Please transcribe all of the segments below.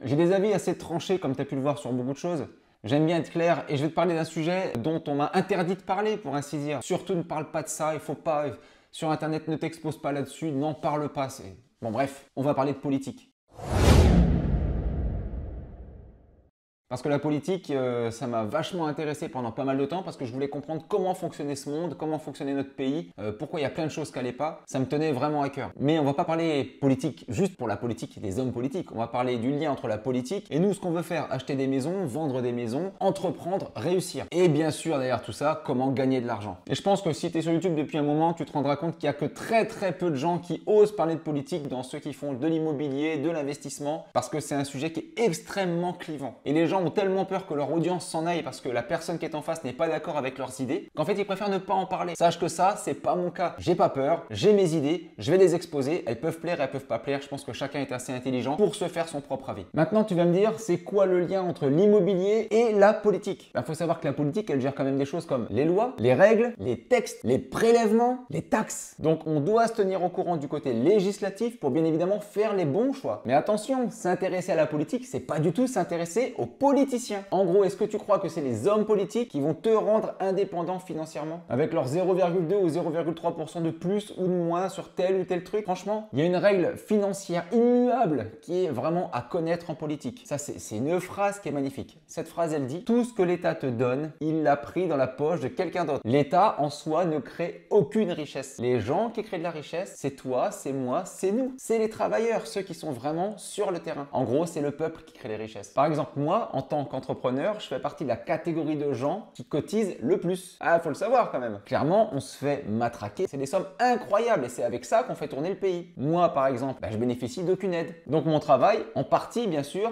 J'ai des avis assez tranchés comme tu as pu le voir sur beaucoup de choses. J'aime bien être clair et je vais te parler d'un sujet dont on m'a interdit de parler pour ainsi dire. Surtout ne parle pas de ça, il faut pas, sur internet ne t'expose pas là-dessus, n'en parle pas. Bon bref, on va parler de politique. Parce que la politique, ça m'a vachement intéressé pendant pas mal de temps parce que je voulais comprendre comment fonctionnait ce monde, comment fonctionnait notre pays, pourquoi il y a plein de choses qui n'allaient pas. Ça me tenait vraiment à cœur. Mais on va pas parler politique juste pour la politique et des hommes politiques. On va parler du lien entre la politique et nous, ce qu'on veut faire, acheter des maisons, vendre des maisons, entreprendre, réussir. Et bien sûr, derrière tout ça, comment gagner de l'argent. Et je pense que si tu es sur YouTube depuis un moment, tu te rendras compte qu'il y a que très peu de gens qui osent parler de politique dans ceux qui font de l'immobilier, de l'investissement, parce que c'est un sujet qui est extrêmement clivant. Et les gens ont tellement peur que leur audience s'en aille parce que la personne qui est en face n'est pas d'accord avec leurs idées, qu'en fait ils préfèrent ne pas en parler. Sache que ça, c'est pas mon cas. J'ai pas peur, j'ai mes idées, je vais les exposer, elles peuvent plaire, elles peuvent pas plaire. Je pense que chacun est assez intelligent pour se faire son propre avis. Maintenant, tu vas me dire, c'est quoi le lien entre l'immobilier et la politique? Il faut savoir que la politique, elle gère quand même des choses comme les lois, les règles, les textes, les prélèvements, les taxes. Donc on doit se tenir au courant du côté législatif pour bien évidemment faire les bons choix. Mais attention, s'intéresser à la politique, c'est pas du tout s'intéresser aux politiciens. En gros, est-ce que tu crois que c'est les hommes politiques qui vont te rendre indépendant financièrement avec leurs 0,2 ou 0,3% de plus ou de moins sur tel ou tel truc? Franchement, il y a une règle financière immuable qui est vraiment à connaître en politique. Ça, c'est une phrase qui est magnifique. Cette phrase, elle dit: tout ce que l'État te donne, il l'a pris dans la poche de quelqu'un d'autre. L'État, en soi, ne crée aucune richesse. Les gens qui créent de la richesse, c'est toi, c'est moi, c'est nous. C'est les travailleurs, ceux qui sont vraiment sur le terrain. En gros, c'est le peuple qui crée les richesses. Par exemple, moi, en tant qu'entrepreneur, je fais partie de la catégorie de gens qui cotisent le plus. Ah, faut le savoir quand même. Clairement, on se fait matraquer. C'est des sommes incroyables et c'est avec ça qu'on fait tourner le pays. Moi, par exemple, je bénéficie d'aucune aide. Donc mon travail, en partie bien sûr,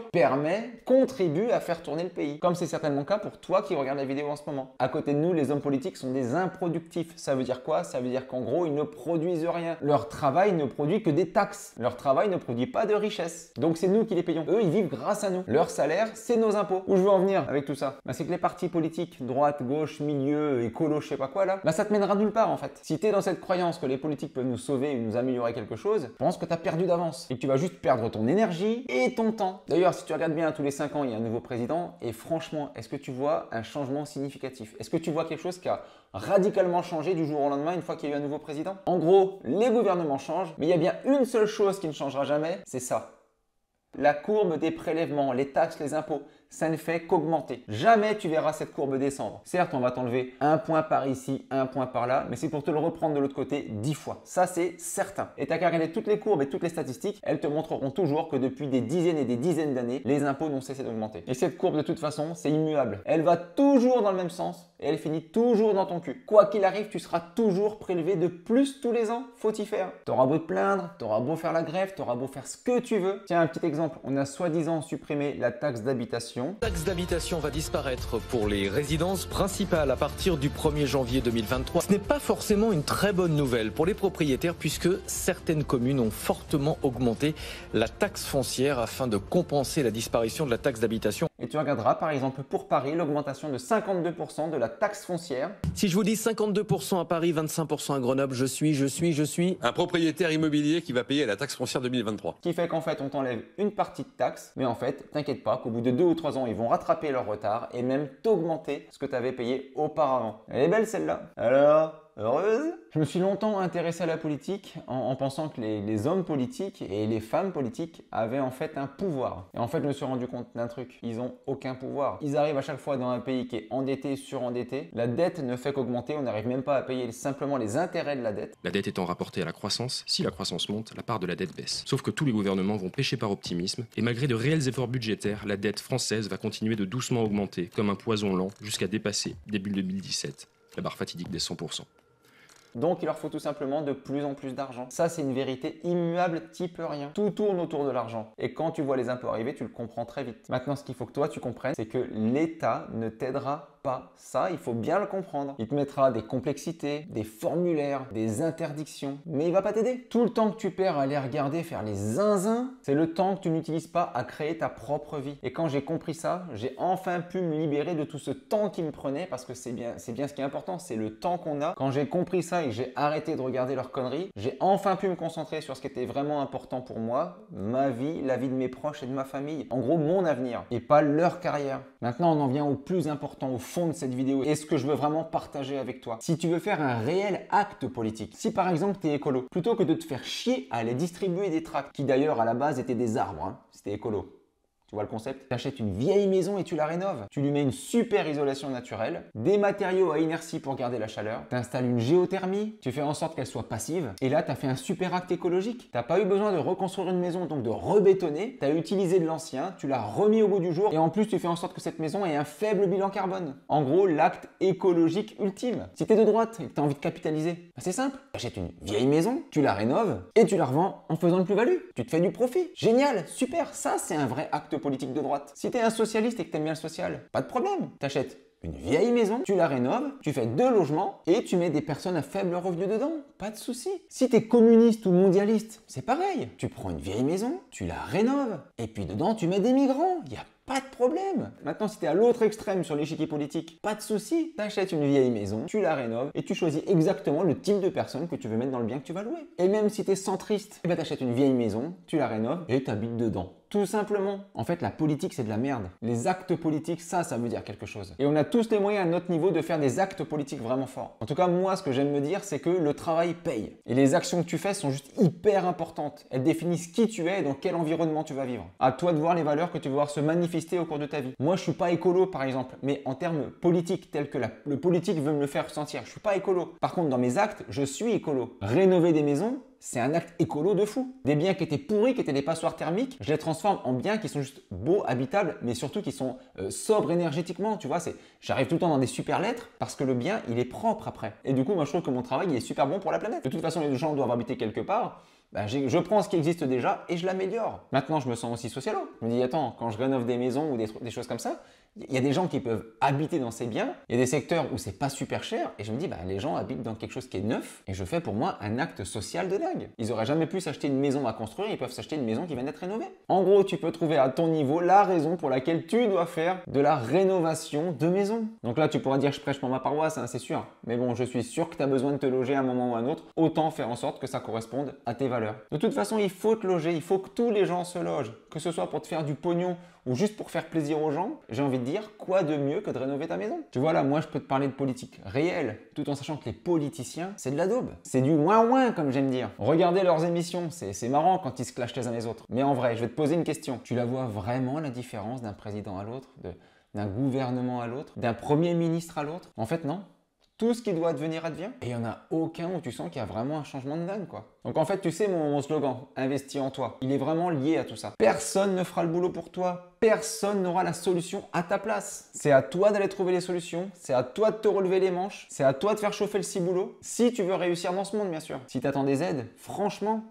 contribue à faire tourner le pays. Comme c'est certainement le cas pour toi qui regarde la vidéo en ce moment. À côté de nous, les hommes politiques sont des improductifs. Ça veut dire quoi? Ça veut dire qu'en gros, ils ne produisent rien. Leur travail ne produit que des taxes. Leur travail ne produit pas de richesse. Donc c'est nous qui les payons. Eux, ils vivent grâce à nous. Leur salaire, c'est nos impôts. Où je veux en venir avec tout ça? C'est que les partis politiques, droite, gauche, milieu, écolo, je sais pas quoi là, ça te mènera nulle part en fait. Si tu es dans cette croyance que les politiques peuvent nous sauver ou nous améliorer quelque chose, pense que tu as perdu d'avance et que tu vas juste perdre ton énergie et ton temps. D'ailleurs, si tu regardes bien, tous les 5 ans, il y a un nouveau président et franchement, est-ce que tu vois un changement significatif? Est-ce que tu vois quelque chose qui a radicalement changé du jour au lendemain une fois qu'il y a eu un nouveau président? En gros, les gouvernements changent, mais il y a bien une seule chose qui ne changera jamais, c'est ça. La courbe des prélèvements, les taxes, les impôts, ça ne fait qu'augmenter. Jamais tu verras cette courbe descendre. Certes, on va t'enlever un point par ici, un point par là, mais c'est pour te le reprendre de l'autre côté 10 fois. Ça, c'est certain. Et t'as qu'à regarder toutes les courbes et toutes les statistiques, elles te montreront toujours que depuis des dizaines et des dizaines d'années, les impôts n'ont cessé d'augmenter. Et cette courbe, de toute façon, c'est immuable. Elle va toujours dans le même sens et elle finit toujours dans ton cul. Quoi qu'il arrive, tu seras toujours prélevé de plus tous les ans. Faut y faire. T'auras beau te plaindre, t'auras beau faire la grève, t'auras beau faire ce que tu veux. Tiens, un petit exemple. On a soi-disant supprimé la taxe d'habitation. La taxe d'habitation va disparaître pour les résidences principales à partir du 1er janvier 2023. Ce n'est pas forcément une très bonne nouvelle pour les propriétaires puisque certaines communes ont fortement augmenté la taxe foncière afin de compenser la disparition de la taxe d'habitation. Et tu regarderas par exemple pour Paris l'augmentation de 52% de la taxe foncière. Si je vous dis 52% à Paris, 25% à Grenoble, je suis un propriétaire immobilier qui va payer la taxe foncière 2023. Qui fait qu'en fait on t'enlève une partie de taxe, mais en fait t'inquiète pas qu'au bout de 2 ou 3 ans ils vont rattraper leur retard et même t'augmenter ce que tu avais payé auparavant. Elle est belle celle-là. Alors, heureuse? Je me suis longtemps intéressé à la politique en pensant que les hommes politiques et les femmes politiques avaient en fait un pouvoir. Et en fait, je me suis rendu compte d'un truc. Ils ont aucun pouvoir. Ils arrivent à chaque fois dans un pays qui est endetté, surendetté. La dette ne fait qu'augmenter. On n'arrive même pas à payer simplement les intérêts de la dette. La dette étant rapportée à la croissance, si la croissance monte, la part de la dette baisse. Sauf que tous les gouvernements vont pêcher par optimisme. Et malgré de réels efforts budgétaires, la dette française va continuer de doucement augmenter, comme un poison lent, jusqu'à dépasser, début 2017, la barre fatidique des 100%. Donc il leur faut tout simplement de plus en plus d'argent. Ça, c'est une vérité immuable, t'y peux rien. Tout tourne autour de l'argent. Et quand tu vois les impôts arriver, tu le comprends très vite. Maintenant, ce qu'il faut que toi tu comprennes, c'est que l'État ne t'aidera pas pas ça, il faut bien le comprendre. Il te mettra des complexités, des formulaires, des interdictions, mais il va pas t'aider. Tout le temps que tu perds à aller regarder faire les zinzins, c'est le temps que tu n'utilises pas à créer ta propre vie. Et quand j'ai compris ça, j'ai enfin pu me libérer de tout ce temps qui me prenait, parce que c'est bien ce qui est important, c'est le temps qu'on a. Quand j'ai compris ça et que j'ai arrêté de regarder leurs conneries, j'ai enfin pu me concentrer sur ce qui était vraiment important pour moi, ma vie, la vie de mes proches et de ma famille. En gros, mon avenir et pas leur carrière. Maintenant, on en vient au plus important, au fond de cette vidéo et ce que je veux vraiment partager avec toi. Si tu veux faire un réel acte politique, si par exemple tu es écolo, plutôt que de te faire chier à aller distribuer des tracts, qui d'ailleurs à la base étaient des arbres, hein, c'était écolo. Tu vois le concept? Tu achètes une vieille maison et tu la rénoves. Tu lui mets une super isolation naturelle, des matériaux à inertie pour garder la chaleur, tu installes une géothermie, tu fais en sorte qu'elle soit passive et là tu as fait un super acte écologique. Tu n'as pas eu besoin de reconstruire une maison, donc de rebétonner, tu as utilisé de l'ancien, tu l'as remis au goût du jour et en plus tu fais en sorte que cette maison ait un faible bilan carbone. En gros, l'acte écologique ultime. Si tu es de droite et que tu as envie de capitaliser, c'est simple. Tu achètes une vieille maison, tu la rénoves et tu la revends en faisant une plus-value. Tu te fais du profit. Génial, super, ça c'est un vrai acte politique de droite. Si t'es un socialiste et que t'aimes bien le social, pas de problème. T'achètes une vieille maison, tu la rénoves, tu fais 2 logements et tu mets des personnes à faible revenu dedans. Pas de souci. Si t'es communiste ou mondialiste, c'est pareil. Tu prends une vieille maison, tu la rénoves et puis dedans tu mets des migrants. Y a pas de problème. Maintenant, si tu es à l'autre extrême sur l'échiquier politique, pas de souci. Tu achètes une vieille maison, tu la rénoves et tu choisis exactement le type de personne que tu veux mettre dans le bien que tu vas louer. Et même si tu es centriste, tu achètes une vieille maison, tu la rénoves et tu habites dedans. Tout simplement. En fait, la politique, c'est de la merde. Les actes politiques, ça veut dire quelque chose. Et on a tous les moyens à notre niveau de faire des actes politiques vraiment forts. En tout cas, moi, ce que j'aime me dire, c'est que le travail paye. Et les actions que tu fais sont juste hyper importantes. Elles définissent qui tu es et dans quel environnement tu vas vivre. À toi de voir les valeurs que tu vas voir se manifester au cours de ta vie. Moi, je suis pas écolo, par exemple, mais en termes politiques, tels que le politique veut me le faire ressentir, je suis pas écolo. Par contre, dans mes actes, je suis écolo. Rénover des maisons, c'est un acte écolo de fou. Des biens qui étaient pourris, qui étaient des passoires thermiques, je les transforme en biens qui sont juste beaux, habitables, mais surtout qui sont sobres énergétiquement. Tu vois, j'arrive tout le temps dans des super lettres parce que le bien, il est propre après. Et du coup, moi, je trouve que mon travail, il est super bon pour la planète. De toute façon, les gens doivent habiter quelque part. Je prends ce qui existe déjà et je l'améliore. Maintenant, je me sens aussi socialo. Je me dis, attends, quand je rénove des maisons ou des choses comme ça, il y a des gens qui peuvent habiter dans ces biens. Il y a des secteurs où c'est pas super cher. Et je me dis, les gens habitent dans quelque chose qui est neuf. Et je fais pour moi un acte social de dingue. Ils auraient jamais pu s'acheter une maison à construire. Ils peuvent s'acheter une maison qui vient d'être rénovée. En gros, tu peux trouver à ton niveau la raison pour laquelle tu dois faire de la rénovation de maison. Donc là, tu pourras dire, je prêche pour ma paroisse, hein, c'est sûr. Mais bon, je suis sûr que tu as besoin de te loger à un moment ou à un autre. Autant faire en sorte que ça corresponde à tes valeurs. De toute façon, il faut te loger. Il faut que tous les gens se logent. Que ce soit pour te faire du pognon ou juste pour faire plaisir aux gens, j'ai envie de dire, quoi de mieux que de rénover ta maison? Tu vois là, moi je peux te parler de politique réelle, tout en sachant que les politiciens, c'est de la daube. C'est du ouin-ouin comme j'aime dire. Regardez leurs émissions, c'est marrant quand ils se clashent les uns les autres. Mais en vrai, je vais te poser une question. Tu la vois vraiment la différence d'un président à l'autre, d'un gouvernement à l'autre, d'un premier ministre à l'autre? En fait non. Tout ce qui doit advenir advient. Et il n'y en a aucun où tu sens qu'il y a vraiment un changement de dingue, quoi. Donc en fait, tu sais, mon slogan, investis en toi, il est vraiment lié à tout ça. Personne ne fera le boulot pour toi. Personne n'aura la solution à ta place. C'est à toi d'aller trouver les solutions. C'est à toi de te relever les manches. C'est à toi de faire chauffer le ciboulot. Si tu veux réussir dans ce monde, bien sûr. Si tu attends des aides, franchement,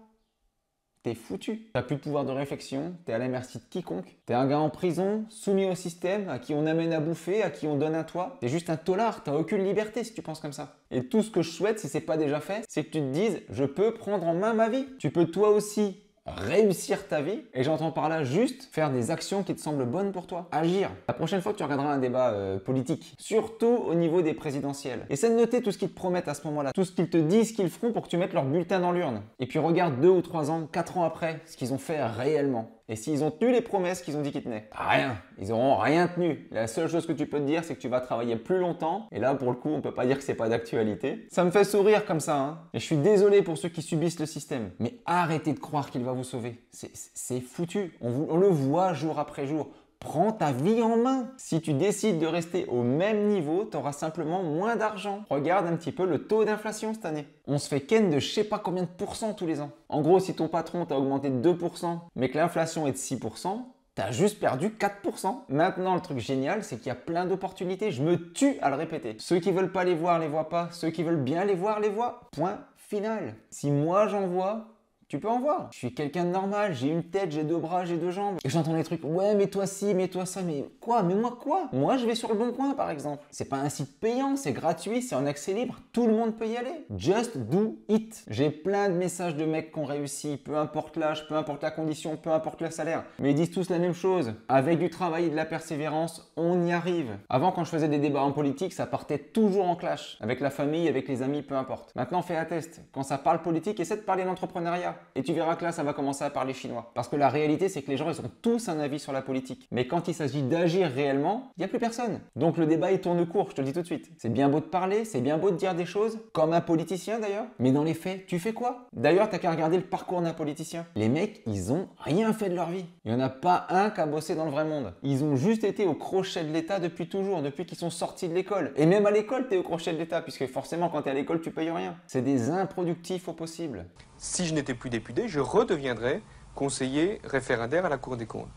t'es foutu. T'as plus de pouvoir de réflexion, t'es à la merci de quiconque. T'es un gars en prison, soumis au système, à qui on amène à bouffer, à qui on donne un toit. T'es juste un tolard, t'as aucune liberté si tu penses comme ça. Et tout ce que je souhaite, si c'est pas déjà fait, c'est que tu te dises, je peux prendre en main ma vie. Tu peux toi aussi réussir ta vie, et j'entends par là juste faire des actions qui te semblent bonnes pour toi, agir. La prochaine fois que tu regarderas un débat politique, surtout au niveau des présidentielles, essaie de noter tout ce qu'ils te promettent à ce moment-là, tout ce qu'ils te disent qu'ils feront pour que tu mettes leur bulletin dans l'urne. Et puis regarde 2 ou 3 ans, 4 ans après, ce qu'ils ont fait réellement. Et s'ils ont tenu les promesses qu'ils ont dit qu'ils tenaient? Rien. Ils auront rien tenu. La seule chose que tu peux te dire, c'est que tu vas travailler plus longtemps. Et là, pour le coup, on peut pas dire que c'est pas d'actualité. Ça me fait sourire comme ça, hein. Et je suis désolé pour ceux qui subissent le système. Mais arrêtez de croire qu'il va vous sauver. C'est foutu. On le voit jour après jour. Prends ta vie en main. Si tu décides de rester au même niveau, tu auras simplement moins d'argent. Regarde un petit peu le taux d'inflation cette année. On se fait ken de je sais pas combien de pourcents tous les ans. En gros, si ton patron t'a augmenté de 2%, mais que l'inflation est de 6%, t'as juste perdu 4%. Maintenant, le truc génial, c'est qu'il y a plein d'opportunités. Je me tue à le répéter. Ceux qui veulent pas les voir, les voient pas. Ceux qui veulent bien les voir, les voient. Point final. Si moi j'en vois, Tu peux en voir. Je suis quelqu'un de normal, j'ai une tête, j'ai 2 bras, j'ai 2 jambes. Et j'entends des trucs, ouais, mais toi ci, mais toi ça, mais quoi? Mais moi quoi? Moi, je vais sur le Bon Coin, par exemple. C'est pas un site payant, c'est gratuit, c'est en accès libre, tout le monde peut y aller. Just do it. J'ai plein de messages de mecs qui ont réussi, peu importe l'âge, peu importe la condition, peu importe le salaire. Mais ils disent tous la même chose. Avec du travail et de la persévérance, on y arrive. Avant, quand je faisais des débats en politique, ça partait toujours en clash. Avec la famille, avec les amis, peu importe. Maintenant, fais un test. Quand ça parle politique, essaie de parler d'entrepreneuriat. Et tu verras que là, ça va commencer à parler chinois. Parce que la réalité, c'est que les gens, ils ont tous un avis sur la politique. Mais quand il s'agit d'agir réellement, il n'y a plus personne. Donc le débat, il tourne court, je te le dis tout de suite. C'est bien beau de parler, c'est bien beau de dire des choses, comme un politicien d'ailleurs. Mais dans les faits, tu fais quoi? D'ailleurs, t'as qu'à regarder le parcours d'un politicien. Les mecs, ils ont rien fait de leur vie. Il n'y en a pas un qui a bossé dans le vrai monde. Ils ont juste été au crochet de l'État depuis toujours, depuis qu'ils sont sortis de l'école. Et même à l'école, t'es au crochet de l'État, puisque forcément, quand t'es à l'école, tu payes rien. C'est des improductifs au possible. Si je n'étais plus député, je redeviendrais conseiller référendaire à la Cour des comptes.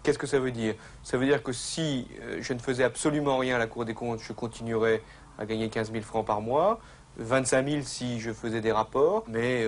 Qu'est-ce que ça veut dire? Ça veut dire que si je ne faisais absolument rien à la Cour des comptes, je continuerais à gagner 15 000 francs par mois, 25 000 si je faisais des rapports, mais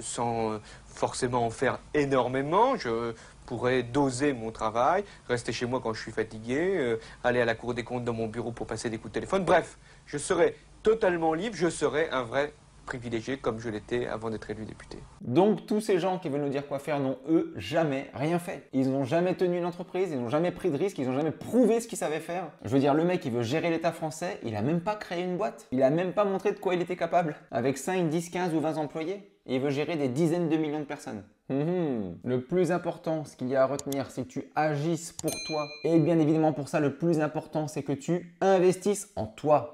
sans forcément en faire énormément. Je pourrais doser mon travail, rester chez moi quand je suis fatigué, aller à la Cour des comptes dans mon bureau pour passer des coups de téléphone. Bref, je serais totalement libre, je serais un vrai privilégié comme je l'étais avant d'être élu député. Donc tous ces gens qui veulent nous dire quoi faire n'ont eux jamais rien fait. Ils n'ont jamais tenu une entreprise, ils n'ont jamais pris de risques, ils n'ont jamais prouvé ce qu'ils savaient faire. Je veux dire, le mec qui veut gérer l'État français, il a même pas créé une boîte. Il a même pas montré de quoi il était capable. Avec 5, 10, 15 ou 20 employés. Et il veut gérer des dizaines de millions de personnes. Le plus important, ce qu'il y a à retenir, c'est que tu agisses pour toi. Et bien évidemment pour ça, le plus important, c'est que tu investisses en toi.